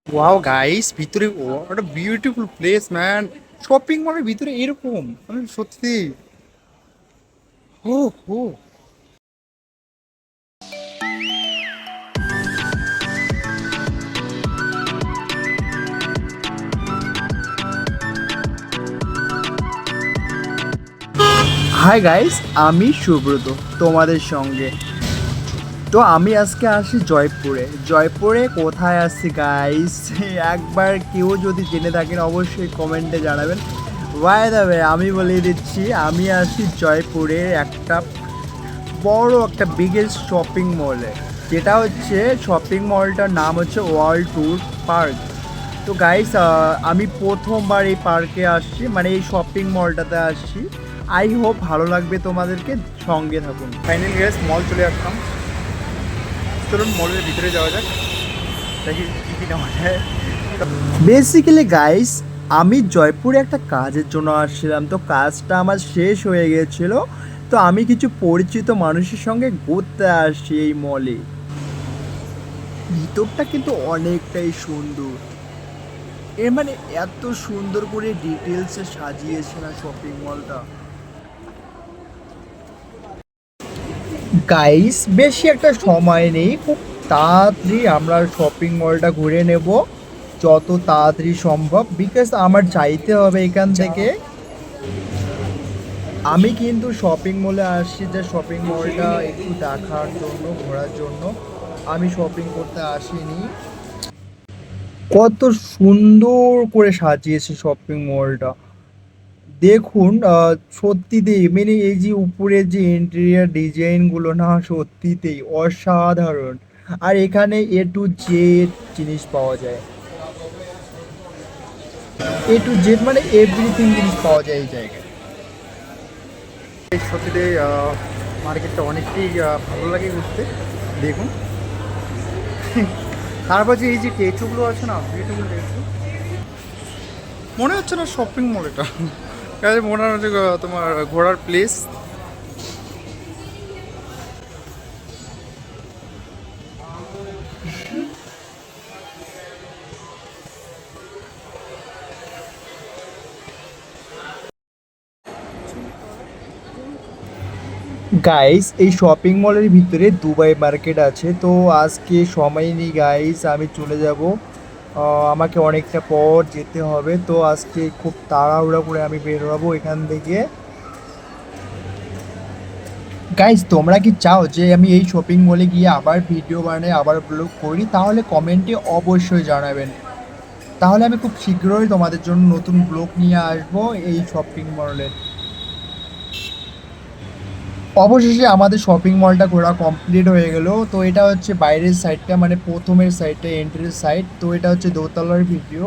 Wow guys, ভিতরে একটা beautiful place man. Shopping মলের ভিতরে এরকম মানে সত্যি। ও ও হাই গাইস, আমি সুব্রত তোমাদের সঙ্গে। তো আমি আজকে আসি জয়পুরে। জয়পুরে কোথায় আসছি গাইস? একবার কেউ যদি জেনে থাকেন অবশ্যই কমেন্টে জানাবেন। বাই দ্য ওয়ে, আমি বলে দিচ্ছি, আমি আসি জয়পুরের একটা বড় একটা বিগেস্ট শপিং মলে, যেটা হচ্ছে শপিং মলটার নাম হচ্ছে ওয়ার্ল্ড ট্যুর পার্ক। তো গাইস, আমি প্রথমবার এই পার্কে আসছি, মানে এই শপিং মলটাতে আসছি। আই হোপ ভালো লাগবে তোমাদেরকে, সঙ্গে থাকুন। ফাইনালি গাইস, মল চলে আসলাম। চলুন মলের ভিতরে যাওয়া যাক, দেখি কী কী নেওয়া যায়। বেসিক্যালি গাইস, আমি জয়পুরে একটা কাজের জন্য আসছিলাম, তো কাজটা আমার শেষ হয়ে গিয়েছিল। তো আমি কিছু পরিচিত মানুষের সঙ্গে ঘুরতে আসছি এই মলে। ভিতরটা কিন্তু অনেকটাই সুন্দর। এর মানে এত সুন্দর করে ডিটেলসে সাজিয়েছে না শপিং মলটা। গাইস, বেশি একটা সময় নেই, খুব তাড়াতাড়ি আমরা শপিং মলটা ঘুরে নেব, যত তাড়াতাড়ি সম্ভব, বিকজ আমার যাইতে হবে এখান থেকে। আমি কিন্তু শপিং মলে আসছি যে শপিং মলটা একটু দেখার জন্য, ঘোরার জন্য। আমি শপিং করতে আসিনি। কত সুন্দর করে সাজিয়েছে শপিং মলটা, দেখুন। সত্যিতেই মানে এই যে উপরে যে ইন্টেরিয়ার ডিজাইনগুলো না, সত্যিতেই অসাধারণ। আর এখানে A to Z জিনিস পাওয়া যায়। A to Z মানে এভরিথিং জিনিস পাওয়া যায় এই জায়গায়। সত্যিতেই মার্কেটটা অনেকটাই ভালো লাগে ঘুরতে, দেখুন। তারপর যে এই যে স্ট্যাচুগুলো আছে না, বিউটিফুল স্ট্যাচু, মনে হচ্ছে না শপিং মল এটা। কাজে মনে হচ্ছে তোমার ঘোরার প্লেস। গাইস, এই শপিং মলের ভিতরে দুবাই মার্কেট আছে। তো আজকে সময় নেই গাইস, আমি চলে যাব। আমাকে অনেকটা পর যেতে হবে, তো আজকে খুব তাড়াহুড়া করে আমি বের হবো এখান থেকে। গাইস, তোমরা কি চাও যে আমি এই শপিং মলে গিয়ে আবার ভিডিও বানাই, আবার ব্লগ করি? তাহলে কমেন্টে অবশ্যই জানাবেন। তাহলে আমি খুব শীঘ্রই তোমাদের জন্য নতুন ব্লগ নিয়ে আসবো এই শপিং মলের। অবশেষে আমাদের শপিং মলটা ঘোরা কমপ্লিট হয়ে গেল। তো এটা হচ্ছে বাইরের সাইডটা, মানে প্রথমের সাইডটা এন্ট্রির সাইড। তো এটা হচ্ছে দোতলার ভিডিও।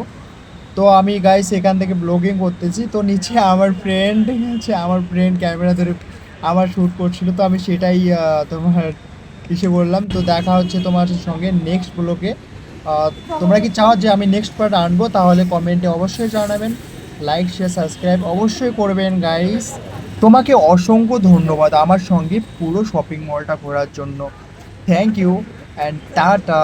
তো আমি গাইস এখান থেকে ব্লগিং করতেছি, তো নিচে আমার ফ্রেন্ড আছে, আমার ফ্রেন্ড ক্যামেরা ধরে আমার শ্যুট করছিল, তো আমি সেটাই তোমার ইসে বললাম। তো দেখা হচ্ছে তোমার সঙ্গে নেক্সট ব্লগে। তোমরা কি চাও যে আমি নেক্সট পার্ট আনবো? তাহলে কমেন্টে অবশ্যই জানাবেন। লাইক শেয়ার সাবস্ক্রাইব অবশ্যই করবেন গাইস। তোমাকে অসংখ্য ধন্যবাদ আমার সঙ্গে পুরো শপিং মলটা ঘোরার জন্য। Thank you and tata.